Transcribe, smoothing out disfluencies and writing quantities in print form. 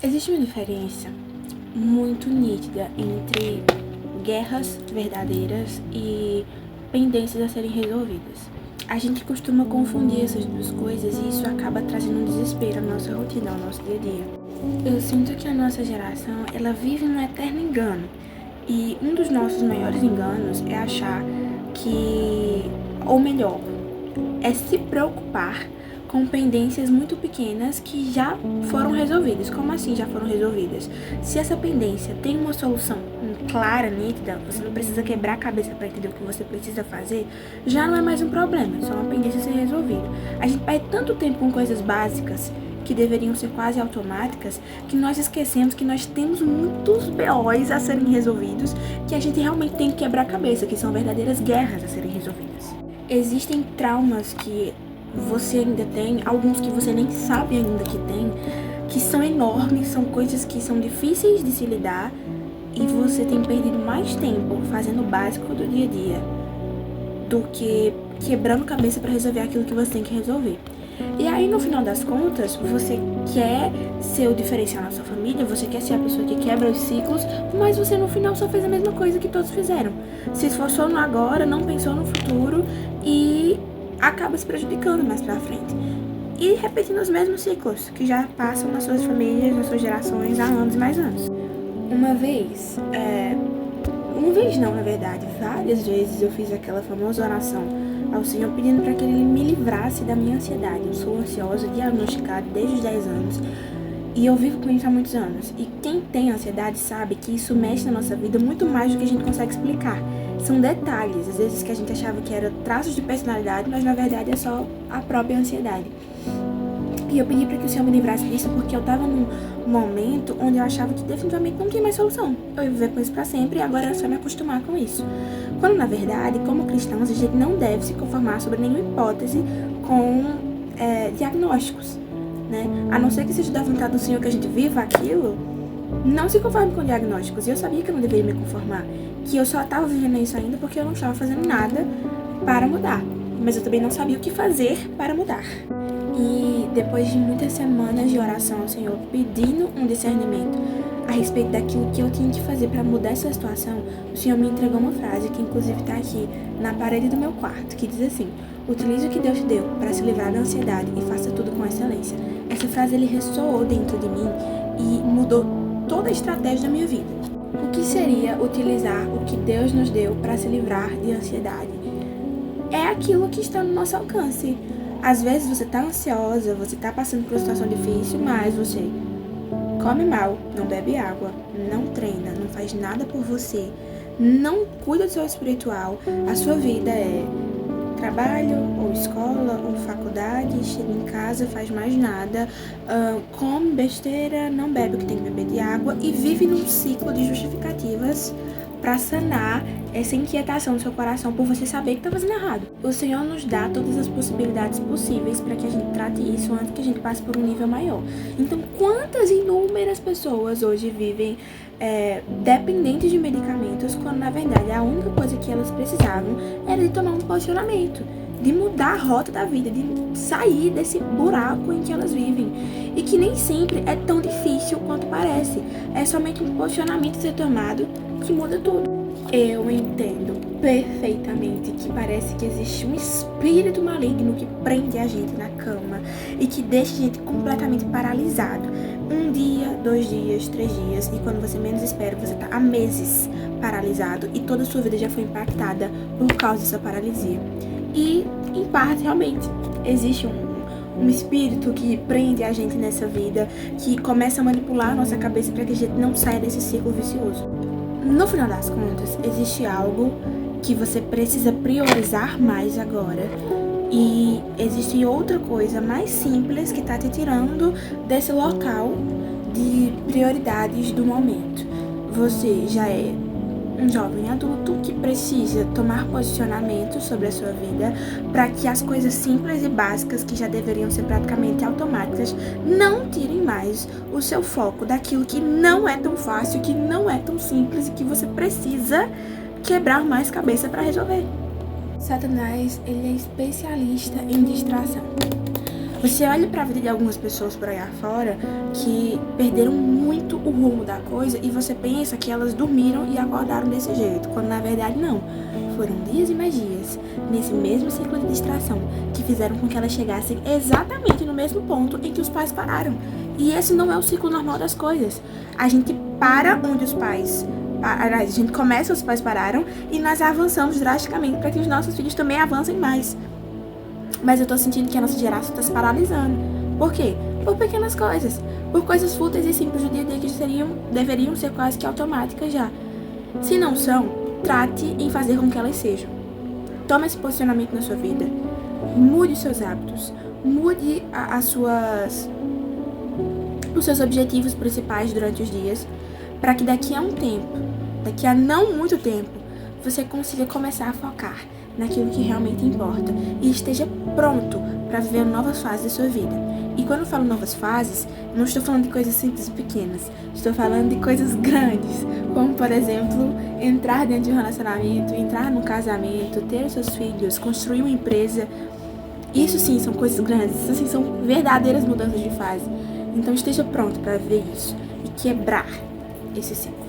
Existe uma diferença muito nítida entre guerras verdadeiras e pendências a serem resolvidas. A gente costuma confundir essas duas coisas e isso acaba trazendo um desespero à nossa rotina, ao nosso dia a dia. Eu sinto que a nossa geração, ela vive num eterno engano. E um dos nossos maiores enganos é achar que, ou melhor, é se preocupar com pendências muito pequenas que já foram resolvidas. Como assim já foram resolvidas? Se essa pendência tem uma solução clara, nítida, você não precisa quebrar a cabeça para entender o que você precisa fazer, já não é mais um problema, é só uma pendência a ser resolvida. A gente perde tanto tempo com coisas básicas que deveriam ser quase automáticas, que nós esquecemos que nós temos muitos BOs a serem resolvidos, que a gente realmente tem que quebrar a cabeça, que são verdadeiras guerras a serem resolvidas. Existem traumas que você ainda tem, alguns que você nem sabe ainda que tem, que são enormes, são coisas que são difíceis de se lidar e você tem perdido mais tempo fazendo o básico do dia a dia do que quebrando cabeça para resolver aquilo que você tem que resolver. E aí, no final das contas, você quer ser o diferencial na sua família, você quer ser a pessoa que quebra os ciclos, mas você no final só fez a mesma coisa que todos fizeram. Se esforçou no agora, não pensou no futuro e acaba se prejudicando mais pra frente. E repetindo os mesmos ciclos que já passam nas suas famílias, nas suas gerações há anos e mais anos. Uma vez não, na verdade, várias vezes eu fiz aquela famosa oração ao Senhor pedindo para que Ele me livrasse da minha ansiedade. Eu sou ansiosa, diagnosticada desde os 10 anos e eu vivo com isso há muitos anos. E quem tem ansiedade sabe que isso mexe na nossa vida muito mais do que a gente consegue explicar. São detalhes, às vezes que a gente achava que era traços de personalidade, mas na verdade é só a própria ansiedade. E eu pedi para que o Senhor me livrasse disso porque eu estava num momento onde eu achava que definitivamente não tinha mais solução. Eu ia viver com isso para sempre e agora era só me acostumar com isso. Quando, na verdade, como cristãos, a gente não deve se conformar sobre nenhuma hipótese com diagnósticos, né? A não ser que seja da vontade do Senhor que a gente viva aquilo, não se conforme com diagnósticos. E eu sabia que eu não deveria me conformar, que eu só estava vivendo isso ainda porque eu não estava fazendo nada para mudar. Mas eu também não sabia o que fazer para mudar. E depois de muitas semanas de oração ao Senhor, pedindo um discernimento a respeito daquilo que eu tinha que fazer para mudar essa situação, o Senhor me entregou uma frase que inclusive está aqui na parede do meu quarto, que diz assim: utilize o que Deus te deu para se livrar da ansiedade e faça tudo com excelência. Essa frase ele ressoou dentro de mim e mudou toda a estratégia da minha vida. O que seria utilizar o que Deus nos deu para se livrar de ansiedade? É aquilo que está no nosso alcance. Às vezes você tá ansiosa, você tá passando por uma situação difícil, mas você come mal, não bebe água, não treina, não faz nada por você, não cuida do seu espiritual, a sua vida é trabalho, ou escola, ou faculdade, chega em casa, faz mais nada, come besteira, não bebe o que tem que beber de água e vive num ciclo de justificativas para sanar essa inquietação do seu coração por você saber que tá fazendo errado. O Senhor nos dá todas as possibilidades possíveis para que a gente trate isso antes que a gente passe por um nível maior. Então, quantas inúmeras pessoas hoje vivem dependentes de medicamentos, quando na verdade a única coisa que elas precisavam era de tomar um posicionamento, de mudar a rota da vida, de sair desse buraco em que elas vivem. E que nem sempre é tão difícil quanto parece. É somente um posicionamento ser tomado que muda tudo. Eu entendo perfeitamente que parece que existe um espírito maligno que prende a gente na cama e que deixa a gente completamente paralisado. Um dia, 2 dias, 3 dias, e quando você menos espera, você tá há meses paralisado e toda a sua vida já foi impactada por causa dessa paralisia. E, em parte, realmente, existe um espírito que prende a gente nessa vida, que começa a manipular a nossa cabeça para que a gente não saia desse ciclo vicioso. No final das contas, existe algo que você precisa priorizar mais agora. E existe outra coisa mais simples que tá te tirando desse local de prioridades do momento. Você já é um jovem adulto que precisa tomar posicionamento sobre a sua vida para que as coisas simples e básicas que já deveriam ser praticamente automáticas não tirem mais o seu foco daquilo que não é tão fácil, que não é tão simples e que você precisa quebrar mais cabeça para resolver. Satanás, ele é especialista em distração. Você olha pra vida de algumas pessoas por aí afora que perderam muito o rumo da coisa e você pensa que elas dormiram e acordaram desse jeito, quando na verdade não. Foram dias e mais dias, nesse mesmo ciclo de distração, que fizeram com que elas chegassem exatamente no mesmo ponto em que os pais pararam. E esse não é o ciclo normal das coisas. A gente para onde os pais... A gente começa, os pais pararam, e nós avançamos drasticamente para que os nossos filhos também avancem mais. Mas eu tô sentindo que a nossa geração tá se paralisando. Por quê? Por pequenas coisas. Por coisas fúteis e simples do dia a dia que deveriam ser quase que automáticas já. Se não são, trate em fazer com que elas sejam. Tome esse posicionamento na sua vida. Mude os seus hábitos. Mude os seus objetivos principais durante os dias, para que daqui a um tempo, daqui a não muito tempo, você consiga começar a focar naquilo que realmente importa e esteja pronto para viver novas fases da sua vida. E quando eu falo novas fases, não estou falando de coisas simples e pequenas, estou falando de coisas grandes, como por exemplo, entrar dentro de um relacionamento, entrar num casamento, ter os seus filhos, construir uma empresa. Isso sim são coisas grandes, isso sim são verdadeiras mudanças de fase. Então esteja pronto para ver isso e quebrar esse ciclo.